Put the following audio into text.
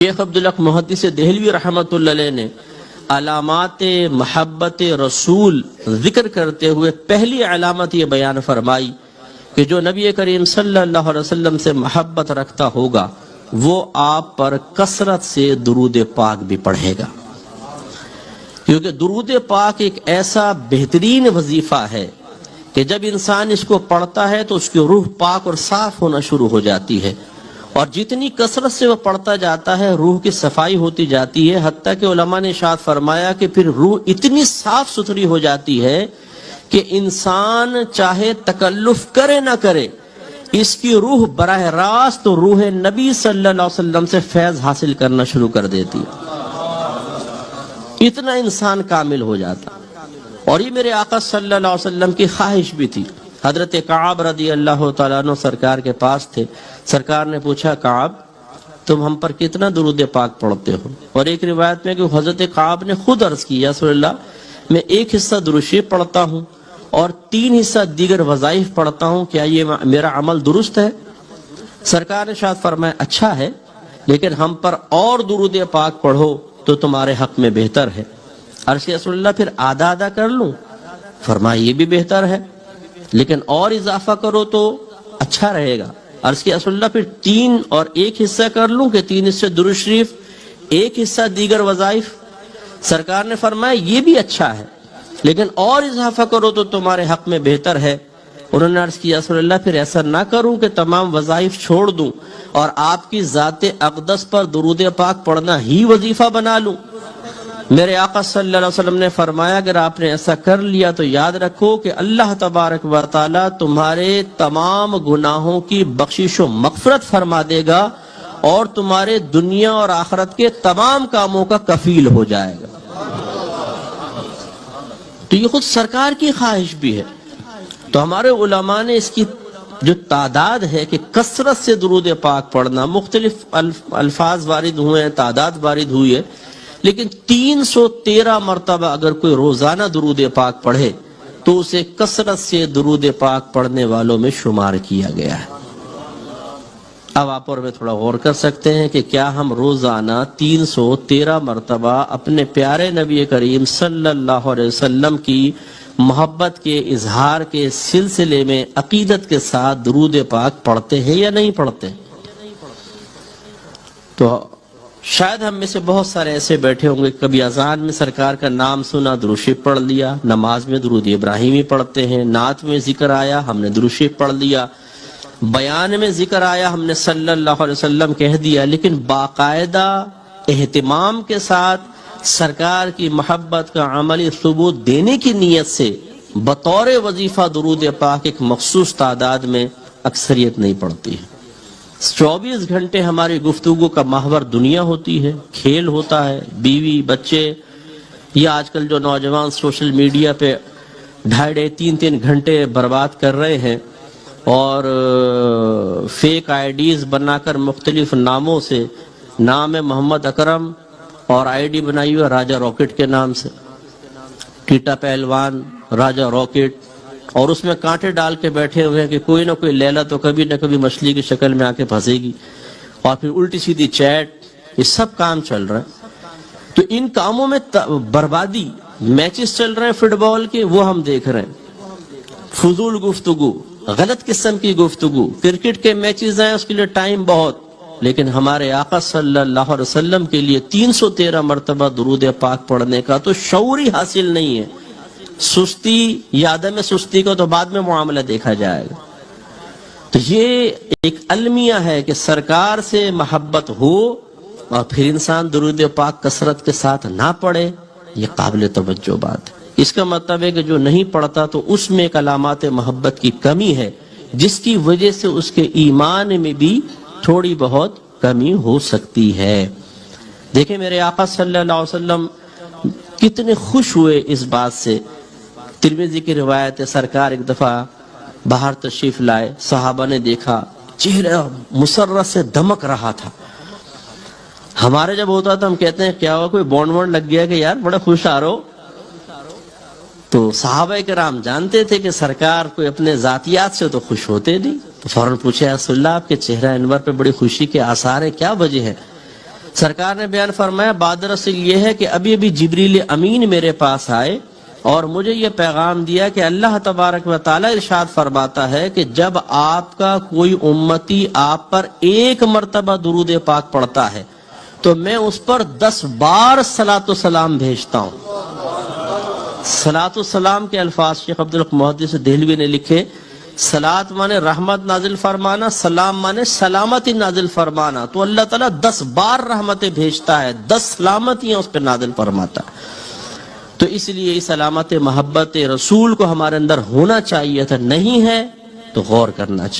شیخ عبدالحق محدث دہلوی رحمۃ اللہ علیہ نے علامات محبت رسول ذکر کرتے ہوئے پہلی علامت یہ بیان فرمائی کہ جو نبی کریم صلی اللہ علیہ وسلم سے محبت رکھتا ہوگا وہ آپ پر کثرت سے درود پاک بھی پڑھے گا، کیونکہ درود پاک ایک ایسا بہترین وظیفہ ہے کہ جب انسان اس کو پڑھتا ہے تو اس کی روح پاک اور صاف ہونا شروع ہو جاتی ہے، اور جتنی کثرت سے وہ پڑھتا جاتا ہے روح کی صفائی ہوتی جاتی ہے، حتیٰ کہ علماء نے ارشاد فرمایا کہ پھر روح اتنی صاف ستھری ہو جاتی ہے کہ انسان چاہے تکلف کرے نہ کرے، اس کی روح براہ راست روح نبی صلی اللہ علیہ وسلم سے فیض حاصل کرنا شروع کر دیتی ہے، اتنا انسان کامل ہو جاتا۔ اور یہ میرے آقا صلی اللہ علیہ وسلم کی خواہش بھی تھی۔ حضرت کعب رضی اللہ تعالیٰ عنہ سرکار کے پاس تھے، سرکار نے پوچھا کعب تم ہم پر کتنا درود پاک پڑھتے ہو؟ اور ایک روایت میں کہ حضرت کعب نے خود عرض کیا یا رسول اللہ میں ایک حصہ درود شریف پڑھتا ہوں اور 3 حصہ دیگر وظائف پڑھتا ہوں، کیا یہ میرا عمل درست ہے؟ سرکار نے ارشاد فرمایا اچھا ہے، لیکن ہم پر اور درود پاک پڑھو تو تمہارے حق میں بہتر ہے۔ عرض کیا رسول اللہ پھر آدھا آدھا کر لوں؟ فرمایا یہ بھی بہتر ہے، لیکن اور اضافہ کرو تو اچھا رہے گا۔ عرض کیا رسول اللہ پھر 3 اور 1 حصہ کر لوں کہ 3 حصے درود شریف 1 حصہ دیگر وظائف؟ سرکار نے فرمایا یہ بھی اچھا ہے، لیکن اور اضافہ کرو تو تمہارے حق میں بہتر ہے۔ انہوں نے عرض کیا رسول اللہ پھر ایسا نہ کروں کہ تمام وظائف چھوڑ دوں اور آپ کی ذات اقدس پر درود پاک پڑھنا ہی وظیفہ بنا لوں؟ میرے آقا صلی اللہ علیہ وسلم نے فرمایا اگر آپ نے ایسا کر لیا تو یاد رکھو کہ اللہ تبارک و تعالی تمہارے تمام گناہوں کی بخشش و مغفرت فرما دے گا اور تمہارے دنیا اور آخرت کے تمام کاموں کا کفیل ہو جائے گا۔ تو یہ خود سرکار کی خواہش بھی ہے۔ تو ہمارے علماء نے اس کی جو تعداد ہے کہ کثرت سے درود پاک پڑھنا، مختلف الفاظ وارد ہوئے ہیں، تعداد وارد ہوئی ہے، لیکن 313 مرتبہ اگر کوئی روزانہ درود پاک پڑھے تو اسے کثرت سے درود پاک پڑھنے والوں میں شمار کیا گیا ہے۔ اب آپ اور میں تھوڑا غور کر سکتے ہیں کہ کیا ہم روزانہ 313 مرتبہ اپنے پیارے نبی کریم صلی اللہ علیہ وسلم کی محبت کے اظہار کے سلسلے میں عقیدت کے ساتھ درود پاک پڑھتے ہیں یا نہیں پڑھتے؟ تو شاید ہم میں سے بہت سارے ایسے بیٹھے ہوں گے کبھی اذان میں سرکار کا نام سنا درود شریف پڑھ لیا، نماز میں درود ابراہیمی پڑھتے ہیں، نعت میں ذکر آیا ہم نے درود شریف پڑھ لیا، بیان میں ذکر آیا ہم نے صلی اللہ علیہ وسلم کہہ دیا، لیکن باقاعدہ اہتمام کے ساتھ سرکار کی محبت کا عملی ثبوت دینے کی نیت سے بطور وظیفہ درود پاک ایک مخصوص تعداد میں اکثریت نہیں پڑھتی ہے۔ 24 گھنٹے ہماری گفتگو کا محور دنیا ہوتی ہے، کھیل ہوتا ہے، بیوی بچے، یا آج کل جو نوجوان سوشل میڈیا پہ 2.5-3 گھنٹے برباد کر رہے ہیں اور فیک آئی ڈیز بنا کر مختلف ناموں سے، نام ہے محمد اکرم اور آئی ڈی بنائی ہوئی راجہ راکٹ کے نام سے، ٹیٹا پہلوان راجہ راکٹ، اور اس میں کانٹے ڈال کے بیٹھے ہوئے ہیں کہ کوئی نہ کوئی لیلا تو کبھی نہ کبھی مچھلی کی شکل میں آ کے پھنسے گی، اور پھر الٹی سیدھی چیٹ، یہ سب کام چل رہا ہے۔ تو ان کاموں میں بربادی، میچز چل رہے ہیں فٹ بال کے وہ ہم دیکھ رہے ہیں، فضول گفتگو، غلط قسم کی گفتگو، کرکٹ کے میچز ہیں اس کے لیے ٹائم بہت، لیکن ہمارے آقا صلی اللہ علیہ وسلم کے لیے 313 مرتبہ درود پاک پڑھنے کا تو شعور ہی حاصل نہیں ہے۔ سستی یا عدم سستی کو تو بعد میں معاملہ دیکھا جائے گا۔ تو یہ ایک المیہ ہے کہ سرکار سے محبت ہو اور پھر انسان درود پاک کثرت کے ساتھ نہ پڑھے، یہ قابل توجہ بات ہے۔ اس کا مطلب ہے کہ جو نہیں پڑھتا تو اس میں ایک علامات محبت کی کمی ہے، جس کی وجہ سے اس کے ایمان میں بھی تھوڑی بہت کمی ہو سکتی ہے۔ دیکھیں میرے آقا صلی اللہ علیہ وسلم کتنے خوش ہوئے اس بات سے۔ ترمذی کی روایت ہے سرکار ایک دفعہ باہر تشریف لائے، صحابہ نے دیکھا چہرہ مسرت سے دمک رہا تھا۔ ہمارے جب ہوتا تو ہم کہتے ہیں کیا ہوا کوئی بونڈ وونڈ لگ گیا کہ یار بڑا خوش آ رہو؟ تو صحابہ کرام جانتے تھے کہ سرکار کوئی اپنے ذاتیات سے تو خوش ہوتے نہیں، تو فوراً پوچھے یا رسول اللہ آپ کے چہرہ انور پہ بڑی خوشی کے آثار ہیں، کیا وجہ ہے؟ سرکار نے بیان فرمایا بعد رسول یہ ہے کہ ابھی ابھی جبریل امین میرے پاس آئے اور مجھے یہ پیغام دیا کہ اللہ تبارک و تعالی ارشاد فرماتا ہے کہ جب آپ کا کوئی امتی آپ پر ایک مرتبہ درود پاک پڑھتا ہے تو میں اس پر 10 بار صلاۃ و سلام بھیجتا ہوں۔ صلاۃ و سلام کے الفاظ شیخ عبدالحق محدث دہلوی نے لکھے، صلاۃ مانے رحمت نازل فرمانا، سلام مانے سلامتی نازل فرمانا، تو اللہ تعالیٰ 10 بار رحمتیں بھیجتا ہے، 10 سلامتیاں اس پہ نازل فرماتا ہے۔ تو اس لیے اس علامت محبت رسول کو ہمارے اندر ہونا چاہیے تھا، نہیں ہے تو غور کرنا چاہیے۔